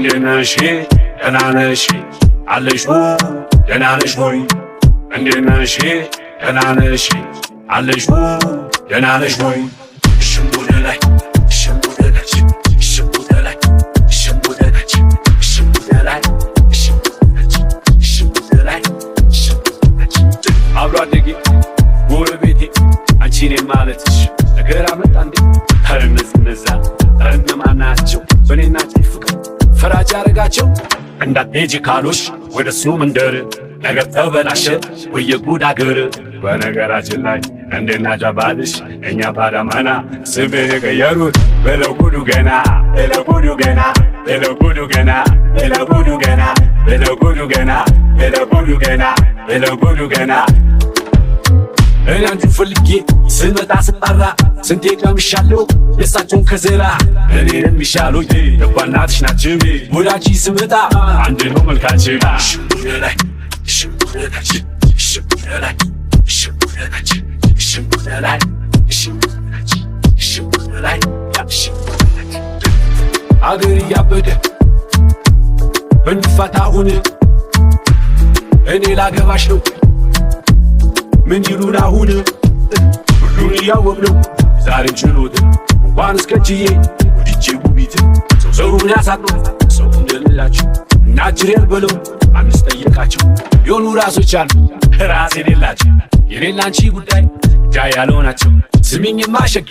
እንዴነሽ ደናነሽ አለሽ ደናነሽ ሆይ እንዴነሽ ደናነሽ አለሽ ደናነሽ ሆይ ሽሙደላይ ሽሙደላች ሽሙደላይ ሽሙደላች ሽሙደላይ ሽሙደላች ሽሙደላይ ሽሙደላች አብሮ አደጌ ጎረቤቴ አንቺኔ ማለትሽ ነገር አመጣ እንዴ እነዛ እነማን ናቸው በኔና ፍቅር ፈራጅ ያረጋቸው እንዳትሄጂ ካሉሽ ወደሱ መንደር ነገር ተበላሸ ወየጉድ አገር በነገራችን ላይ እንደና ጃባልሽ እኛ ባዳማና ስሜን የቀየሩት በለው ጉዱ ገና በለው ጉዱ ገና በለው ጉዱ ገና በለው ጉዱ ገና በለው ጉዱ ገና በለው ጉዱ ገና በለው ጉዱ ገና እኔ አንቺን ፈልጌ ስመጣ ስጣራ ስንቴ ቀምሻለሁ የእሳቸውን ከዘራ እኔንም ይሻሉኝ ልባናትሽ ናችሁ ወዳጅ ስመጣ አንድ ነው መልካችን ሽሙደላይ ሽሙደላች ሽሙደላይ ሽሙደላች ሽሙደላይ ሽሙደላች ሽሙደላይ ሽሙደላች አገር እያበደ በንፋታ ሁን እኔ ላገባሽ ነው ምን ይሉን አሁን ሁሉን እያወቅነው ዛሬን ችሎት እንኳን እስከችዬ ወድጄ ውቢት ሰውን ያሳቅነው ሰው እንደሌላቸው እናጅሬር በለው አንስጠየቃቸው የሆኑ ራሶች አሉ ራስ የሌላቸው የሌላንቺ ጉዳይ ጃ ያለው ናቸው ስሚኝማ ሸግ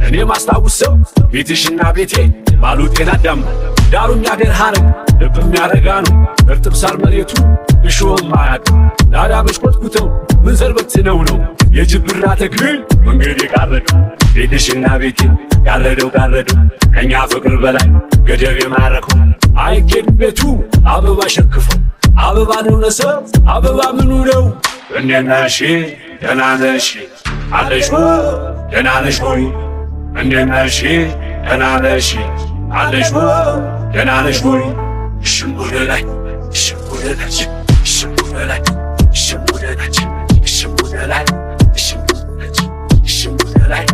እኔ ማስታውሰው ቤትሽና ቤቴ ባሉ ጤና ዳም ዳሩኛ ገር ሐረግ ልብ የሚያረጋ ነው እርጥብ ሳር መሬቱ እሾህም ማያቅ ላዳ በሽኮትኩተው ምን ዘርበት ነው የጅብራ ተክል መንገድ የቃረደው ቤትሽና ቤቴ ያረደው ጋረደው ከኛ ፍቅር በላይ ገደብ የማረከው አይኬድ ቤቱ አበባ ሸክፈው አበባ ነው ነሰው አበባ ምኑ ነው እንዴነሽ ደናነሽ አለሽ ደናነሽ ሆይ እንዴነሽ ደናነሽ አለሽ ደናነሽ ሆይ ሽሙደላይ ሽሙደላች ሽሙደላይ ሽሙደላች ሽሙደላይ ሽሙደላች ሽሙደላይ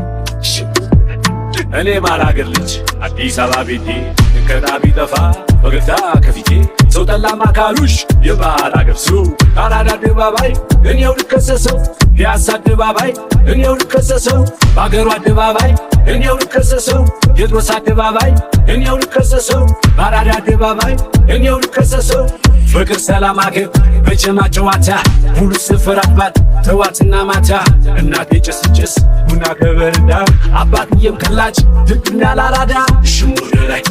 ሽሙደላች እኔ ባላገር ልጅ አዲስ አበባ ቤቴ እንከታ ቢጠፋ ፈገግታ ከፊቴ ሰው ጠላማ ካሉሽ የባህል አገር ሰው አራዳ አደባባይ እኔው ልከሰሰው ፒያሳ አደባባይ እኔው ልከሰሰው በአገሩ አደባባይ እኔው ልከሰሰው ቴዎድሮስ አደባባይ እኔው ልከሰሰው በአራዳ አደባባይ እኔው ልከሰሰው ፍቅር ሰላም አገር በጀማ ጨዋታ ሁሉ ስፍር አባት ተዋትና ማታ እናቴ ጭስጭስ ቡና ከበረዳ አባትዬም ከላች ድግና ላራዳ ሽሙደላይ